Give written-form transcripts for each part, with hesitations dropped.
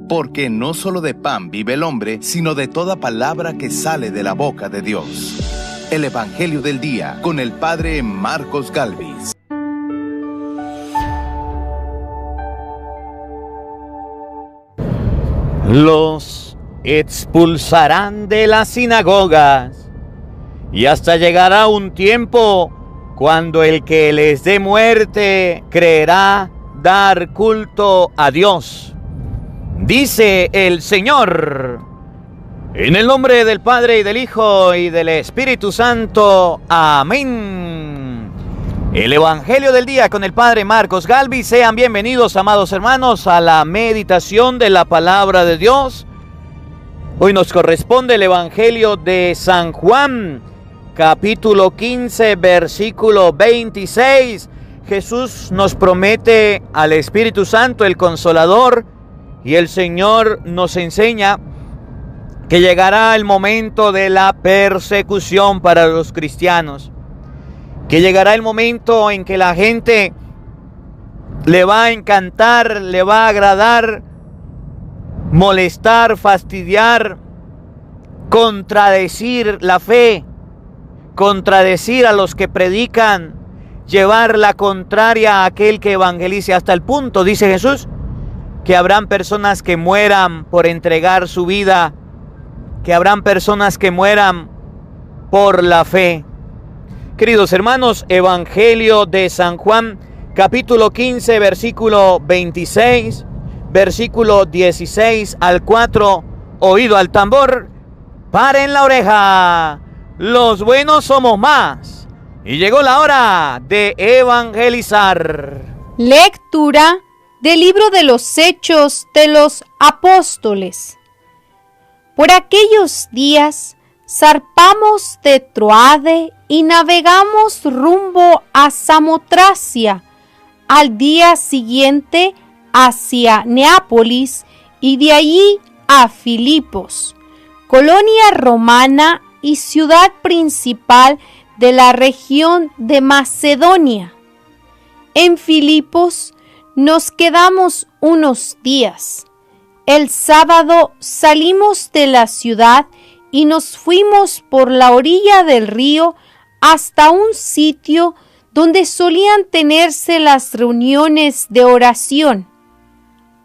porque no solo de pan vive el hombre, sino de toda palabra que sale de la boca de Dios. El Evangelio del Día, con el Padre Marcos Galvis. Los expulsarán de las sinagogas, y hasta llegará un tiempo cuando el que les dé muerte creerá dar culto a Dios, dice el Señor. En el nombre del Padre, y del Hijo, y del Espíritu Santo. Amén. El Evangelio del Día con el Padre Marcos Galvis. Sean bienvenidos, amados hermanos, a la meditación de la Palabra de Dios. Hoy nos corresponde el Evangelio de San Juan, capítulo 15, versículo 26. Jesús nos promete al Espíritu Santo, el Consolador, y el Señor nos enseña que llegará el momento de la persecución para los cristianos, que llegará el momento en que la gente le va a encantar, le va a agradar, molestar, fastidiar, contradecir la fe, contradecir a los que predican, llevar la contraria a aquel que evangelice, hasta el punto, dice Jesús, que habrán personas que mueran por entregar su vida, que habrán personas que mueran por la fe. Queridos hermanos, Evangelio de San Juan, capítulo 15, versículo 26, versículo 16 al 4, oído al tambor, paren la oreja, los buenos somos más, y llegó la hora de evangelizar. Lectura del libro de los Hechos de los Apóstoles. Por aquellos días zarpamos de Troade y navegamos rumbo a Samotracia. Al día siguiente hacia Neápolis y de allí a Filipos, colonia romana y ciudad principal de la región de Macedonia. En Filipos nos quedamos unos días. El sábado salimos de la ciudad y nos fuimos por la orilla del río hasta un sitio donde solían tenerse las reuniones de oración.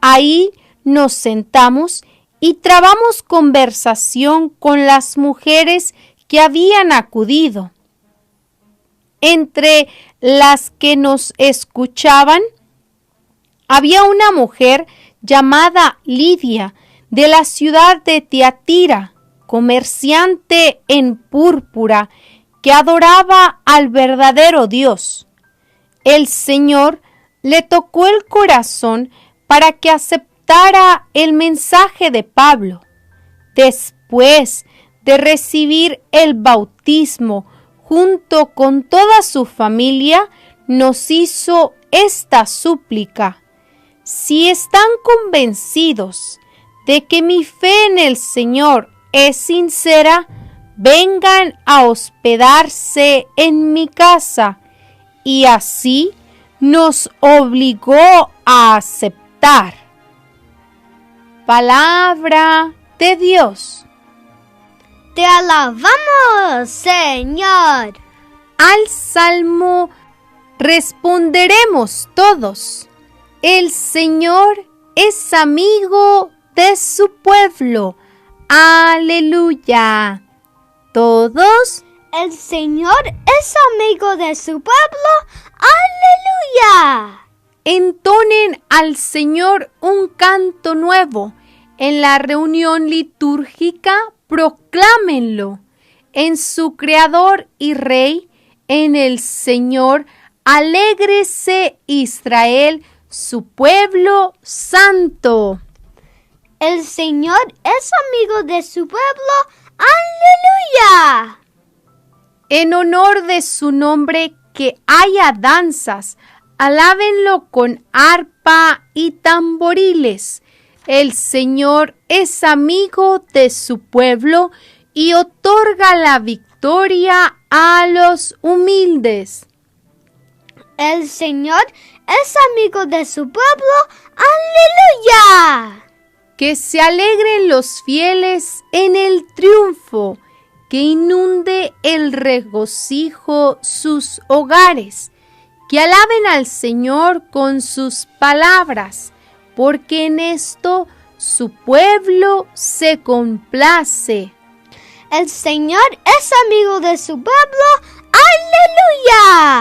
Ahí nos sentamos y trabamos conversación con las mujeres que habían acudido. Entre las que nos escuchaban había una mujer llamada Lidia, de la ciudad de Tiatira, comerciante en púrpura, que adoraba al verdadero Dios. El Señor le tocó el corazón para que aceptara el mensaje de Pablo. Después de recibir el bautismo junto con toda su familia, nos hizo esta súplica: si están convencidos de que mi fe en el Señor es sincera, vengan a hospedarse en mi casa. Y así nos obligó a aceptar. Palabra de Dios. Te alabamos, Señor. Al salmo responderemos todos: el Señor es amigo de su pueblo. Aleluya. Todos: el Señor es amigo de su pueblo. Aleluya. Entonen al Señor un canto nuevo. En la reunión litúrgica proclámenlo. En su Creador y Rey, en el Señor, alégrese Israel, su pueblo santo. El Señor es amigo de su pueblo. ¡Aleluya! En honor de su nombre, que haya danzas. Alábenlo con arpa y tamboriles. El Señor es amigo de su pueblo y otorga la victoria a los humildes. El Señor es amigo de su pueblo. ¡Aleluya! Que se alegren los fieles en el triunfo, que inunde el regocijo sus hogares, que alaben al Señor con sus palabras, porque en esto su pueblo se complace. El Señor es amigo de su pueblo.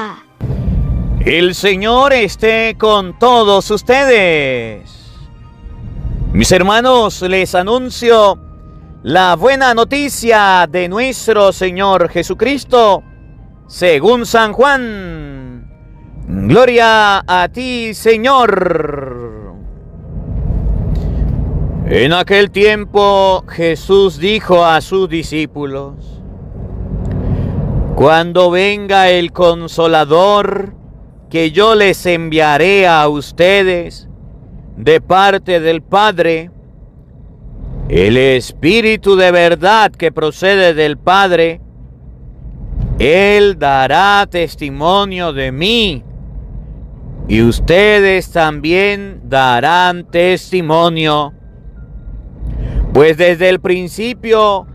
¡Aleluya! El Señor esté con todos ustedes. Mis hermanos, les anuncio la buena noticia de nuestro Señor Jesucristo, según San Juan. Gloria a ti, Señor. En aquel tiempo Jesús dijo a sus discípulos: cuando venga el Consolador, que yo les enviaré a ustedes de parte del Padre, el Espíritu de verdad que procede del Padre, Él dará testimonio de mí, y ustedes también darán testimonio, pues desde el principio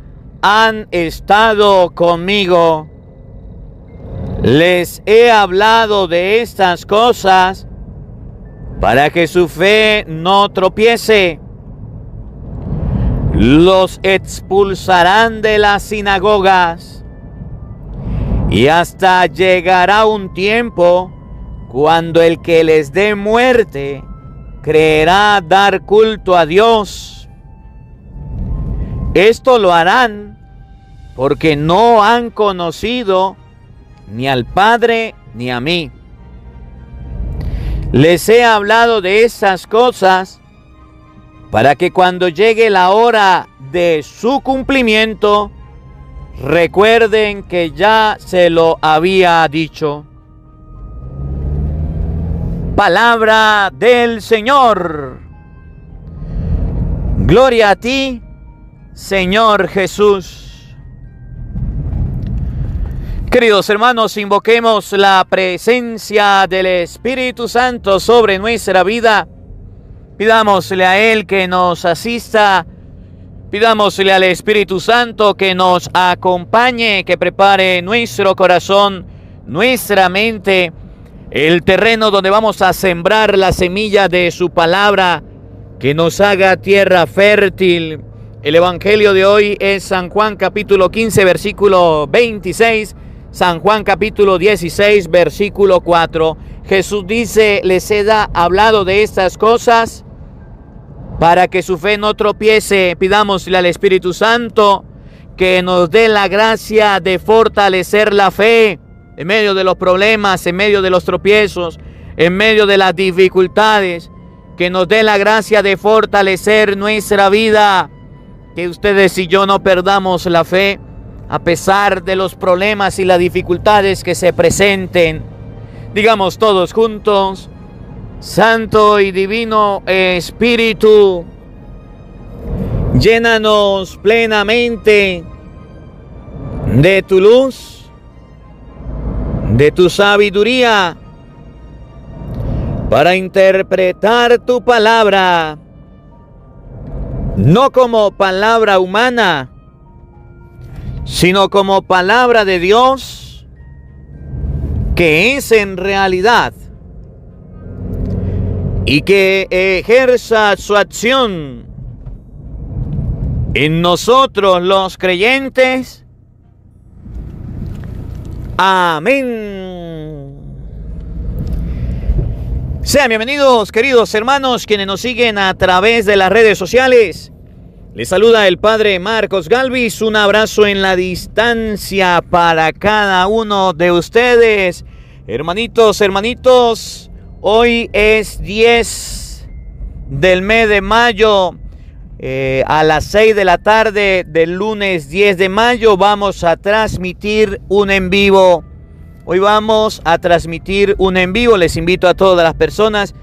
han estado conmigo. Les he hablado de estas cosas para que su fe no tropiece. Los expulsarán de las sinagogas, y hasta llegará un tiempo cuando el que les dé muerte creerá dar culto a Dios. Esto lo harán porque no han conocido ni al Padre ni a mí. Les he hablado de estas cosas para que cuando llegue la hora de su cumplimiento, recuerden que ya se lo había dicho. Palabra del Señor. Gloria a ti, Señor Jesús. Queridos hermanos, invoquemos la presencia del Espíritu Santo sobre nuestra vida. Pidámosle a Él que nos asista. Pidámosle al Espíritu Santo que nos acompañe, que prepare nuestro corazón, nuestra mente, el terreno donde vamos a sembrar la semilla de su palabra, que nos haga tierra fértil. El Evangelio de hoy es San Juan capítulo 15, versículo 26. San Juan capítulo 16, versículo 4. Jesús dice: les he hablado de estas cosas para que su fe no tropiece. Pidámosle al Espíritu Santo que nos dé la gracia de fortalecer la fe en medio de los problemas, en medio de los tropiezos, en medio de las dificultades. Que nos dé la gracia de fortalecer nuestra vida. Que ustedes y yo no perdamos la fe a pesar de los problemas y las dificultades que se presenten. Digamos todos juntos: Santo y Divino Espíritu, llénanos plenamente de tu luz, de tu sabiduría, para interpretar tu palabra, no como palabra humana, sino como palabra de Dios, que es en realidad, y que ejerza su acción en nosotros los creyentes. Amén. Sean bienvenidos, queridos hermanos, quienes nos siguen a través de las redes sociales. Les saluda el Padre Marcos Galvis. Un abrazo en la distancia para cada uno de ustedes. Hermanitos, hoy es 10 del mes de mayo. A las 6 de la tarde del lunes 10 de mayo vamos a transmitir un en vivo. Hoy vamos a transmitir un en vivo. Les invito a todas las personas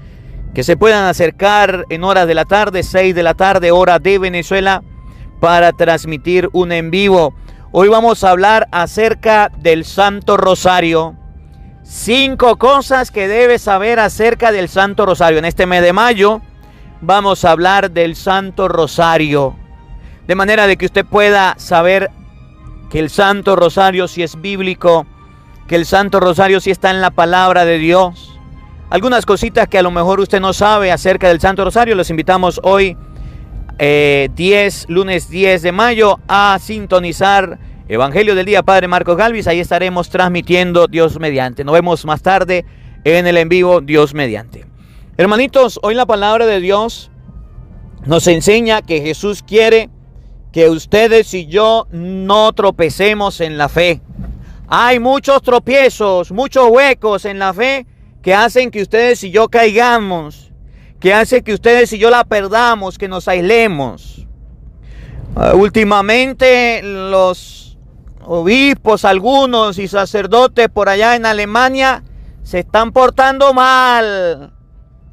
que se puedan acercar en horas de la tarde, 6 de la tarde, hora de Venezuela, para transmitir un en vivo. Hoy vamos a hablar acerca del Santo Rosario. 5 cosas que debes saber acerca del Santo Rosario. En este mes de mayo vamos a hablar del Santo Rosario. De manera de que usted pueda saber que el Santo Rosario sí es bíblico, que el Santo Rosario sí está en la palabra de Dios. Algunas cositas que a lo mejor usted no sabe acerca del Santo Rosario, los invitamos hoy, lunes 10 de mayo, a sintonizar Evangelio del Día, Padre Marcos Galvis. Ahí estaremos transmitiendo, Dios mediante. Nos vemos más tarde en el en vivo, Dios mediante. Hermanitos, hoy la palabra de Dios nos enseña que Jesús quiere que ustedes y yo no tropecemos en la fe. Hay muchos tropiezos, muchos huecos en la fe que hacen que ustedes y yo caigamos, que hacen que ustedes y yo la perdamos, que nos aislemos. Últimamente los obispos, algunos y sacerdotes por allá en Alemania se están portando mal.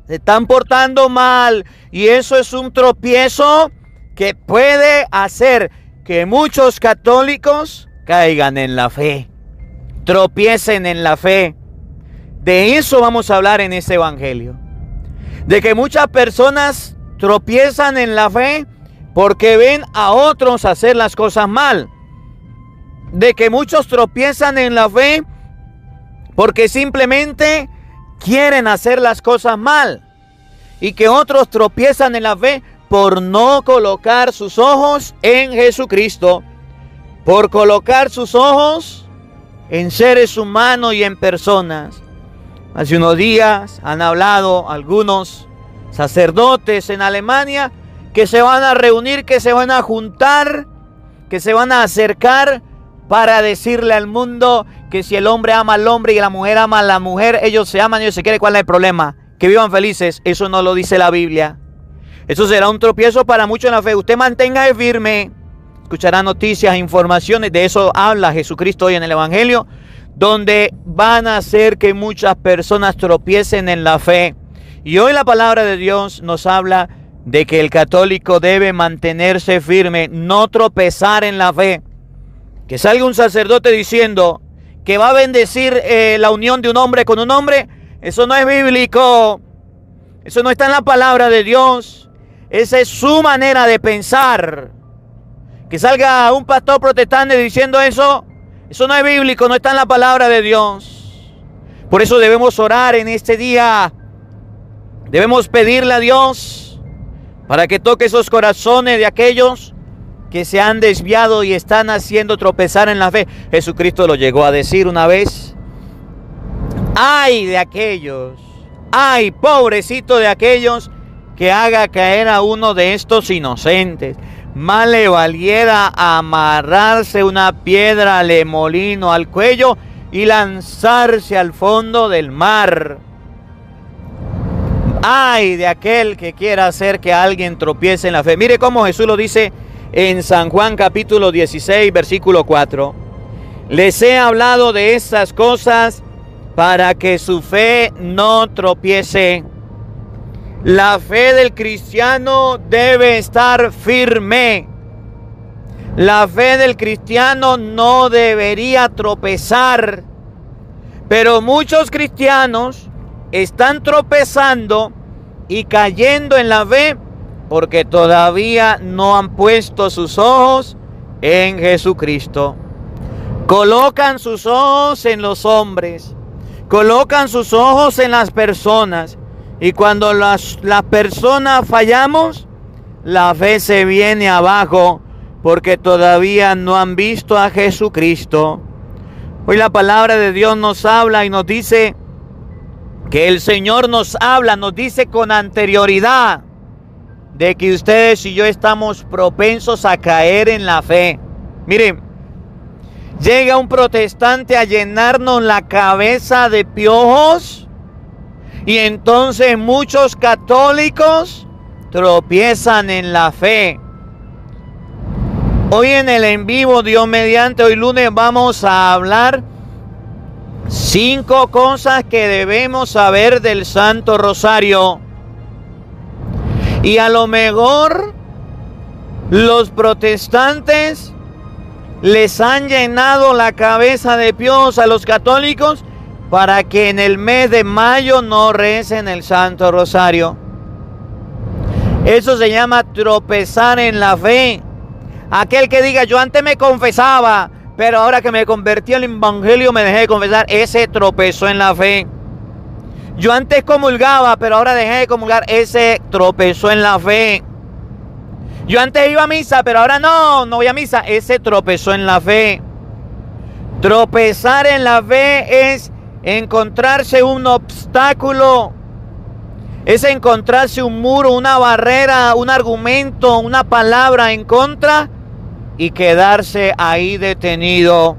Se están portando mal. Y eso es un tropiezo que puede hacer que muchos católicos caigan en la fe, tropiecen en la fe. De eso vamos a hablar en este evangelio. De que muchas personas tropiezan en la fe porque ven a otros hacer las cosas mal. De que muchos tropiezan en la fe porque simplemente quieren hacer las cosas mal. Y que otros tropiezan en la fe por no colocar sus ojos en Jesucristo. Por colocar sus ojos en seres humanos y en personas. Hace unos días han hablado algunos sacerdotes en Alemania que se van a reunir, que se van a juntar, que se van a acercar para decirle al mundo que si el hombre ama al hombre y la mujer ama a la mujer, ellos se aman y ellos se quieren, ¿cuál es el problema? Que vivan felices. Eso no lo dice la Biblia. Eso será un tropiezo para muchos en la fe. Usted mantenga firme. Escuchará noticias, informaciones. De eso habla Jesucristo hoy en el Evangelio, donde van a hacer que muchas personas tropiecen en la fe. Y hoy la palabra de Dios nos habla de que el católico debe mantenerse firme, no tropezar en la fe. Que salga un sacerdote diciendo que va a bendecir la unión de un hombre con un hombre, eso no es bíblico. Eso no está en la palabra de Dios. Esa es su manera de pensar. Que salga un pastor protestante diciendo eso no es bíblico, no está en la palabra de Dios. Por eso debemos orar en este día. Debemos pedirle a Dios para que toque esos corazones de aquellos que se han desviado y están haciendo tropezar en la fe. Jesucristo lo llegó a decir una vez. Ay de aquellos, ay pobrecito de aquellos que haga caer a uno de estos inocentes. Más le valiera amarrarse una piedra de molino al cuello y lanzarse al fondo del mar. Ay de aquel que quiera hacer que alguien tropiece en la fe. Mire cómo Jesús lo dice en San Juan capítulo 16, versículo 4. Les he hablado de estas cosas para que su fe no tropiece. La fe del cristiano debe estar firme. La fe del cristiano no debería tropezar. Pero muchos cristianos están tropezando y cayendo en la fe porque todavía no han puesto sus ojos en Jesucristo. Colocan sus ojos en los hombres. Colocan sus ojos en las personas. Y cuando las personas fallamos, la fe se viene abajo porque todavía no han visto a Jesucristo. Hoy la palabra de Dios nos habla y nos dice que el Señor nos habla, nos dice con anterioridad de que ustedes y yo estamos propensos a caer en la fe. Miren, llega un protestante a llenarnos la cabeza de piojos. Y entonces muchos católicos tropiezan en la fe. Hoy en el en vivo, Dios mediante, hoy lunes vamos a hablar 5 cosas que debemos saber del Santo Rosario. Y a lo mejor los protestantes les han llenado la cabeza de piojos a los católicos para que en el mes de mayo no recen el Santo Rosario. Eso se llama tropezar en la fe. Aquel que diga, yo antes me confesaba, pero ahora que me convertí al evangelio me dejé de confesar, ese tropezó en la fe. Yo antes comulgaba, pero ahora dejé de comulgar, ese tropezó en la fe. Yo antes iba a misa, pero ahora no voy a misa, ese tropezó en la fe. Tropezar en la fe es encontrarse un obstáculo, es encontrarse un muro, una barrera, un argumento, una palabra en contra y quedarse ahí detenido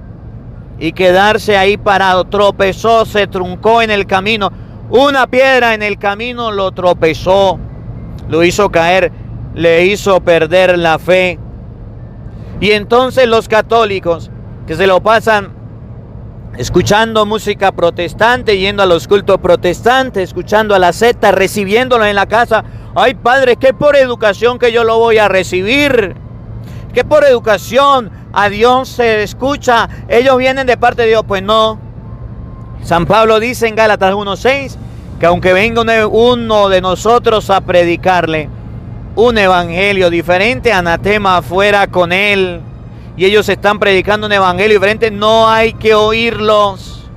y quedarse ahí parado. Tropezó, se truncó en el camino. Una piedra en el camino lo tropezó, lo hizo caer, le hizo perder la fe. Y entonces los católicos que se lo pasan escuchando música protestante, yendo a los cultos protestantes, escuchando a la secta, recibiéndolo en la casa. Ay, padre, que por educación que yo lo voy a recibir, que por educación a Dios se escucha, ellos vienen de parte de Dios. Pues no. San Pablo dice en Gálatas 1:6 que aunque venga uno de nosotros a predicarle un evangelio diferente, anatema fuera con él. Y ellos están predicando un evangelio diferente, no hay que oírlos,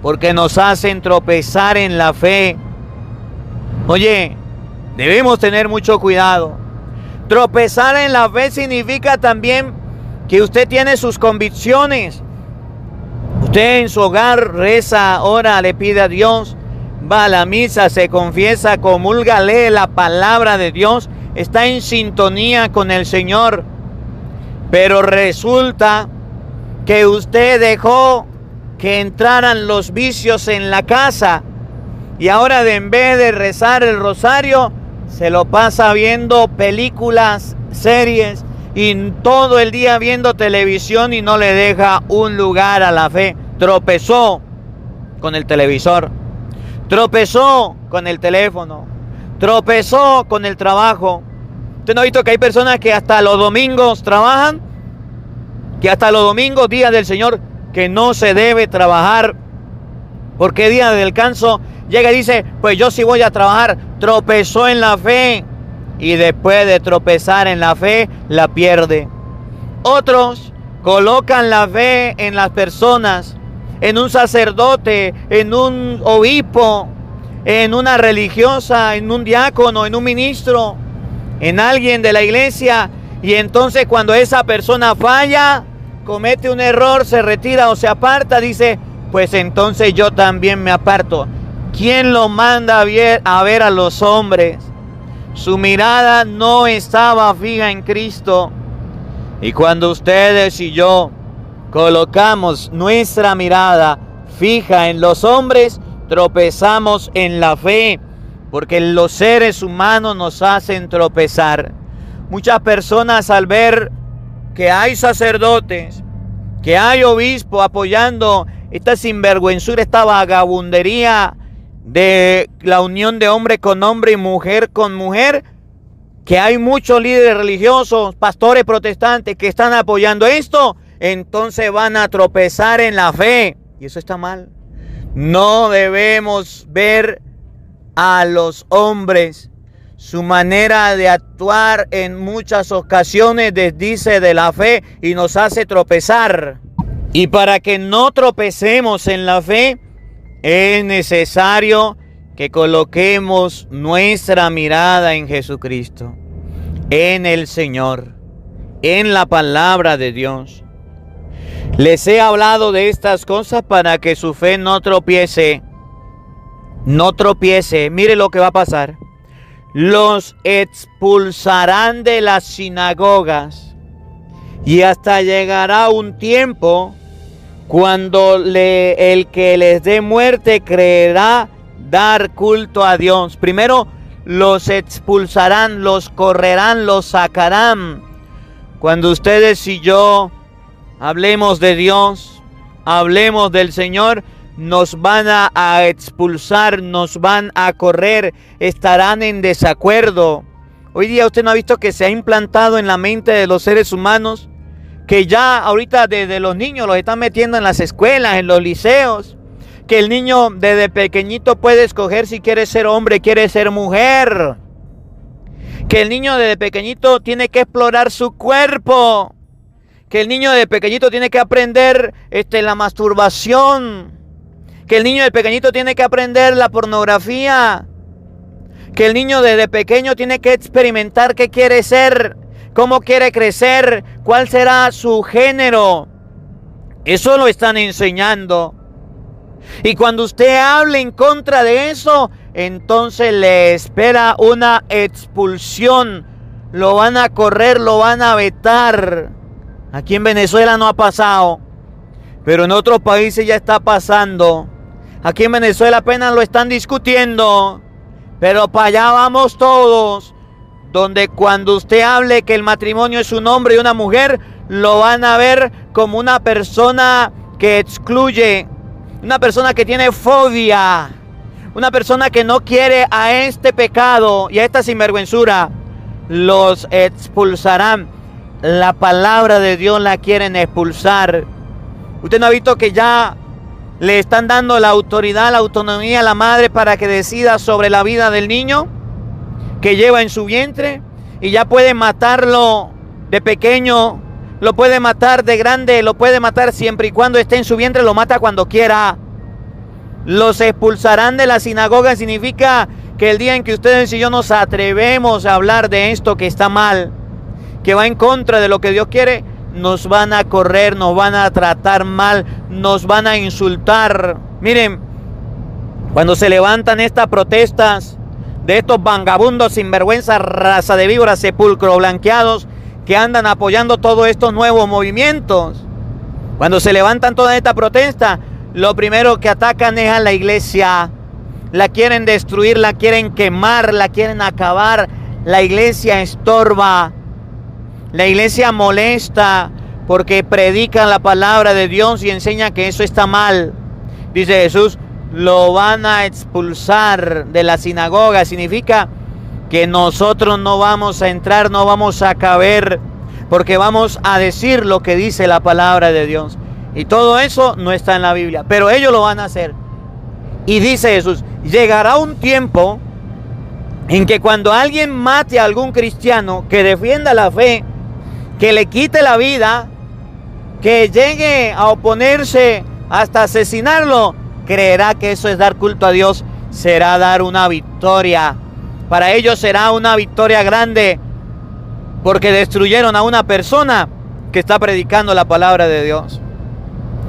porque nos hacen tropezar en la fe. Oye, debemos tener mucho cuidado. Tropezar en la fe significa también que usted tiene sus convicciones. Usted en su hogar reza, ora, le pide a Dios, va a la misa, se confiesa, comulga, lee la palabra de Dios, está en sintonía con el Señor. Pero resulta que usted dejó que entraran los vicios en la casa y ahora en vez de rezar el rosario, se lo pasa viendo películas, series y todo el día viendo televisión y no le deja un lugar a la fe. Tropezó con el televisor, tropezó con el teléfono, tropezó con el trabajo. ¿Usted no ha visto que hay personas que hasta los domingos trabajan? Que hasta los domingos, día del Señor, que no se debe trabajar, porque día de descanso llega y dice, pues yo sí voy a trabajar. Tropezó en la fe y después de tropezar en la fe, la pierde. Otros colocan la fe en las personas, en un sacerdote, en un obispo, en una religiosa, en un diácono, en un ministro, en alguien de la iglesia, y entonces cuando esa persona falla, comete un error, se retira o se aparta, dice, pues entonces yo también me aparto. ¿Quién lo manda a ver a los hombres? Su mirada no estaba fija en Cristo. Y cuando ustedes y yo colocamos nuestra mirada fija en los hombres, tropezamos en la fe, porque los seres humanos nos hacen tropezar. Muchas personas al ver que hay sacerdotes, que hay obispos apoyando esta sinvergüenzura, esta vagabundería de la unión de hombre con hombre y mujer con mujer, que hay muchos líderes religiosos, pastores protestantes que están apoyando esto, entonces van a tropezar en la fe. Y eso está mal. No debemos ver a los hombres, su manera de actuar en muchas ocasiones desdice de la fe y nos hace tropezar. Y para que no tropecemos en la fe, es necesario que coloquemos nuestra mirada en Jesucristo, en el Señor, en la palabra de Dios. Les he hablado de estas cosas para que su fe no tropiece. No tropiece. Mire lo que va a pasar. Los expulsarán de las sinagogas y hasta llegará un tiempo cuando el que les dé muerte creerá dar culto a Dios. Primero los expulsarán, los correrán, los sacarán. Cuando ustedes y yo hablemos de Dios, hablemos del Señor, nos van a expulsar, nos van a correr, estarán en desacuerdo. Hoy día usted no ha visto que se ha implantado en la mente de los seres humanos, que ya ahorita desde los niños los están metiendo en las escuelas, en los liceos, que el niño desde pequeñito puede escoger si quiere ser hombre, quiere ser mujer. Que el niño desde pequeñito tiene que explorar su cuerpo. Que el niño de pequeñito tiene que aprender la masturbación. Que el niño de pequeñito tiene que aprender la pornografía. Que el niño desde pequeño tiene que experimentar qué quiere ser, cómo quiere crecer, cuál será su género. Eso lo están enseñando. Y cuando usted hable en contra de eso, entonces le espera una expulsión. Lo van a correr, lo van a vetar. Aquí en Venezuela no ha pasado, pero en otros países ya está pasando. Aquí en Venezuela apenas lo están discutiendo, pero para allá vamos todos. Donde cuando usted hable que el matrimonio es un hombre y una mujer, lo van a ver como una persona que excluye, una persona que tiene fobia, una persona que no quiere a este pecado y a esta sinvergüenzura. Los expulsarán. La palabra de Dios la quieren expulsar. ¿Usted no ha visto que ya le están dando la autoridad, la autonomía a la madre para que decida sobre la vida del niño que lleva en su vientre? Y ya puede matarlo de pequeño, lo puede matar de grande, lo puede matar siempre y cuando esté en su vientre, lo mata cuando quiera. Los expulsarán de la sinagoga. Significa que el día en que ustedes y yo nos atrevemos a hablar de esto que está mal, que va en contra de lo que Dios quiere, nos van a correr, nos van a tratar mal, nos van a insultar. Miren, cuando se levantan estas protestas de estos vagabundos sinvergüenza, raza de víboras, sepulcro blanqueados, que andan apoyando todos estos nuevos movimientos, cuando se levantan todas estas protestas, lo primero que atacan es a la iglesia. La quieren destruir, la quieren quemar, la quieren acabar. La iglesia estorba. La iglesia molesta porque predican la palabra de Dios y enseñan que eso está mal. Dice Jesús, lo van a expulsar de la sinagoga. Significa que nosotros no vamos a entrar, no vamos a caber, porque vamos a decir lo que dice la palabra de Dios. Y todo eso no está en la Biblia, pero ellos lo van a hacer. Y dice Jesús, llegará un tiempo en que cuando alguien mate a algún cristiano que defienda la fe, que le quite la vida, que llegue a oponerse hasta asesinarlo, creerá que eso es dar culto a Dios, será dar una victoria. Para ellos será una victoria grande, porque destruyeron a una persona que está predicando la palabra de Dios.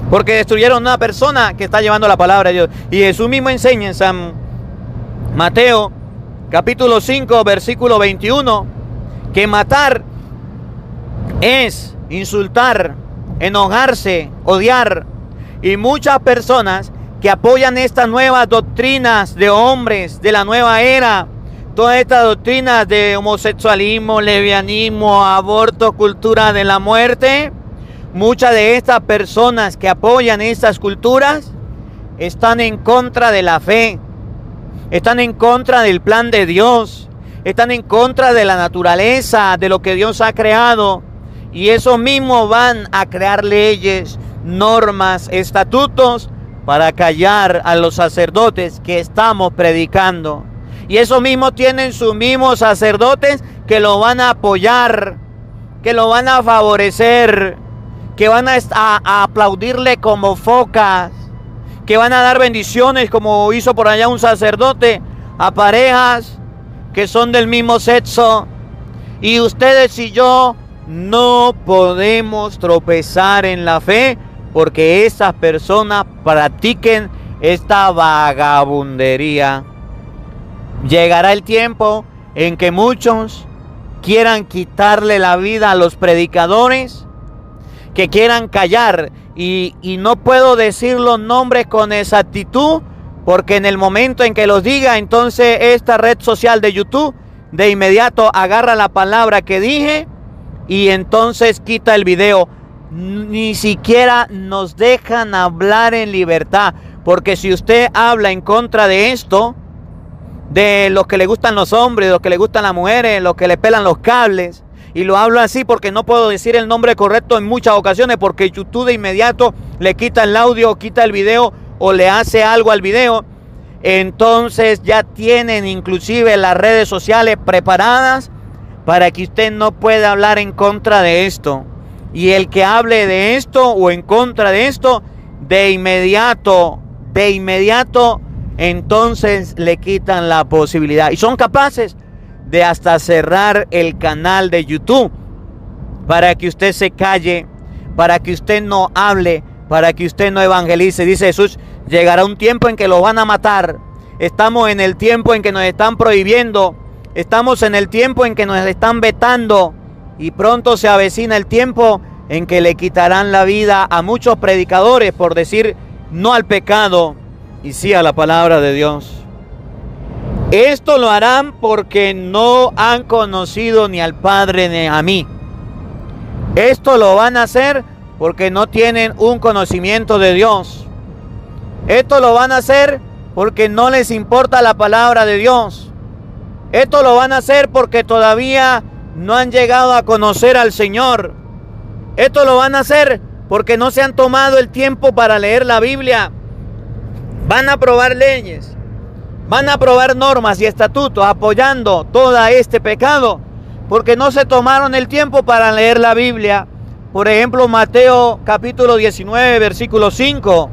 Porque destruyeron a una persona que está llevando la palabra de Dios. Y Jesús mismo enseña en San Mateo, capítulo 5, versículo 21, que matar es insultar, enojarse, odiar. Y muchas personas que apoyan estas nuevas doctrinas de hombres de la nueva era, todas estas doctrinas de homosexualismo, lesbianismo, aborto, cultura de la muerte, muchas de estas personas que apoyan estas culturas están en contra de la fe, están en contra del plan de Dios, están en contra de la naturaleza, de lo que Dios ha creado. Y esos mismos van a crear leyes, normas, estatutos para callar a los sacerdotes que estamos predicando. Y esos mismos tienen sus mismos sacerdotes que lo van a apoyar, que lo van a favorecer, que van a aplaudirle como focas, que van a dar bendiciones como hizo por allá un sacerdote a parejas que son del mismo sexo. Y ustedes y yo no podemos tropezar en la fe porque esas personas practiquen esta vagabundería. Llegará el tiempo en que muchos quieran quitarle la vida a los predicadores, que quieran callar, y no puedo decir los nombres con exactitud, porque en el momento en que los diga, entonces esta red social de YouTube de inmediato agarra la palabra que dije y entonces quita el video. Ni siquiera nos dejan hablar en libertad, porque si usted habla en contra de esto, de los que le gustan los hombres, de los que le gustan las mujeres, los que le pelan los cables, y lo hablo así porque no puedo decir el nombre correcto en muchas ocasiones, porque YouTube de inmediato le quita el audio, quita el video o le hace algo al video. Entonces ya tienen inclusive las redes sociales preparadas para que usted no pueda hablar en contra de esto. Y el que hable de esto o en contra de esto, de inmediato, entonces le quitan la posibilidad. Y son capaces de hasta cerrar el canal de YouTube para que usted se calle, para que usted no hable, para que usted no evangelice. Dice Jesús, llegará un tiempo en que lo van a matar. Estamos en el tiempo en que nos están prohibiendo. Estamos en el tiempo en que nos están vetando. Y pronto se avecina el tiempo en que le quitarán la vida a muchos predicadores por decir no al pecado y sí a la palabra de Dios. Esto lo harán porque no han conocido ni al Padre ni a mí. Esto lo van a hacer porque no tienen un conocimiento de Dios. Esto lo van a hacer porque no les importa la palabra de Dios. Esto lo van a hacer porque todavía no han llegado a conocer al Señor. Esto lo van a hacer porque no se han tomado el tiempo para leer la Biblia. Van a aprobar leyes, van a aprobar normas y estatutos apoyando todo este pecado porque no se tomaron el tiempo para leer la Biblia. Por ejemplo, Mateo capítulo 19, versículo 5.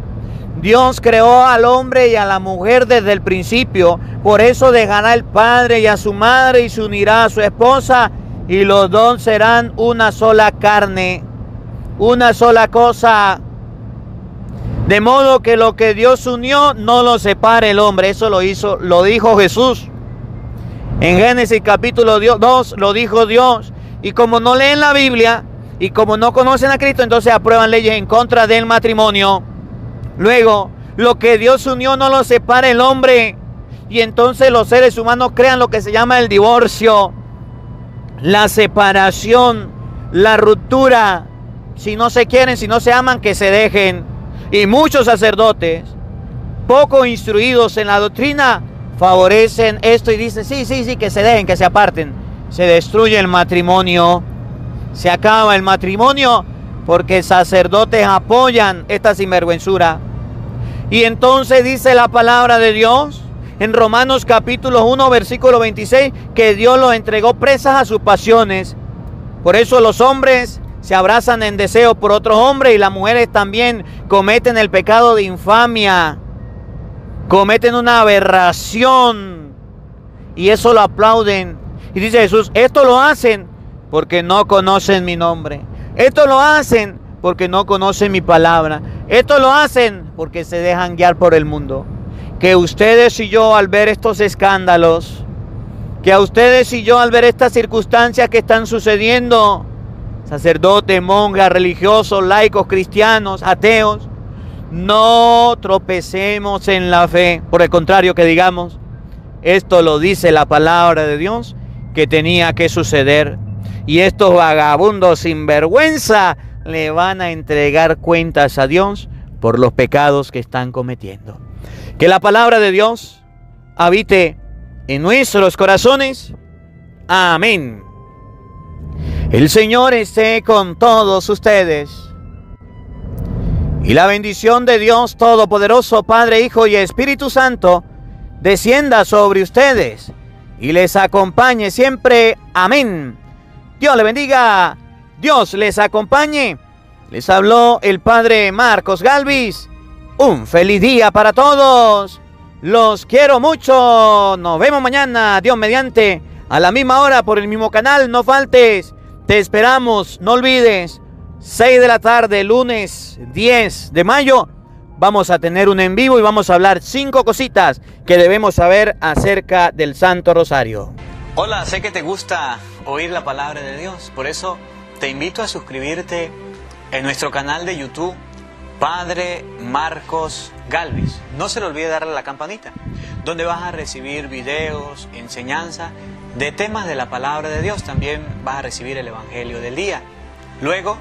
Dios creó al hombre y a la mujer desde el principio. Por eso dejará el padre y a su madre y se unirá a su esposa y los dos serán una sola carne, una sola cosa. De modo que lo que Dios unió no lo separe el hombre. Eso lo dijo Jesús. En Génesis capítulo 2 lo dijo Dios. Y como no leen la Biblia y como no conocen a Cristo, entonces aprueban leyes en contra del matrimonio. Luego, lo que Dios unió no lo separa el hombre. Y entonces los seres humanos crean lo que se llama el divorcio, la separación, la ruptura. Si no se quieren, si no se aman, que se dejen. Y muchos sacerdotes, poco instruidos en la doctrina, favorecen esto y dicen, sí, que se dejen, que se aparten. Se destruye el matrimonio, se acaba el matrimonio, porque sacerdotes apoyan esta sinvergüenzura. Y entonces dice la palabra de Dios, en Romanos capítulo 1, versículo 26, que Dios los entregó presas a sus pasiones. Por eso los hombres se abrazan en deseo por otros hombres y las mujeres también cometen el pecado de infamia, cometen una aberración y eso lo aplauden. Y dice Jesús, esto lo hacen porque no conocen mi nombre. Esto lo hacen porque no conocen mi palabra. Esto lo hacen porque se dejan guiar por el mundo. Que ustedes y yo al ver estos escándalos, que a ustedes y yo al ver estas circunstancias que están sucediendo, sacerdotes, monjas, religiosos, laicos, cristianos, ateos, no tropecemos en la fe. Por el contrario, que digamos, esto lo dice la palabra de Dios, que tenía que suceder. Y estos vagabundos sin vergüenza le van a entregar cuentas a Dios por los pecados que están cometiendo. Que la palabra de Dios habite en nuestros corazones. Amén. El Señor esté con todos ustedes. Y la bendición de Dios Todopoderoso, Padre, Hijo y Espíritu Santo, descienda sobre ustedes y les acompañe siempre. Amén. Dios le bendiga. Dios les acompañe. Les habló el Padre Marcos Galvis. Un feliz día para todos. Los quiero mucho. Nos vemos mañana, Dios mediante, a la misma hora por el mismo canal. No faltes. Te esperamos. No olvides. 6 de la tarde, lunes 10 de mayo. Vamos a tener un en vivo y vamos a hablar 5 cositas que debemos saber acerca del Santo Rosario. Hola, sé que te gusta oír la palabra de Dios. Por eso te invito a suscribirte en nuestro canal de YouTube, Padre Marcos Galvis. No se le olvide darle a la campanita, donde vas a recibir videos, enseñanza de temas de la palabra de Dios. También vas a recibir el Evangelio del día. Luego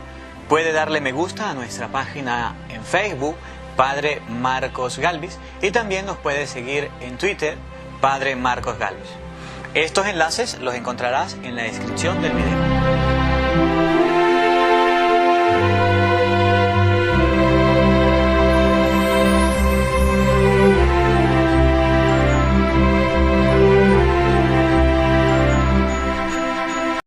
puede darle me gusta a nuestra página en Facebook, Padre Marcos Galvis, y también nos puede seguir en Twitter, Padre Marcos Galvis. Estos enlaces los encontrarás en la descripción del video.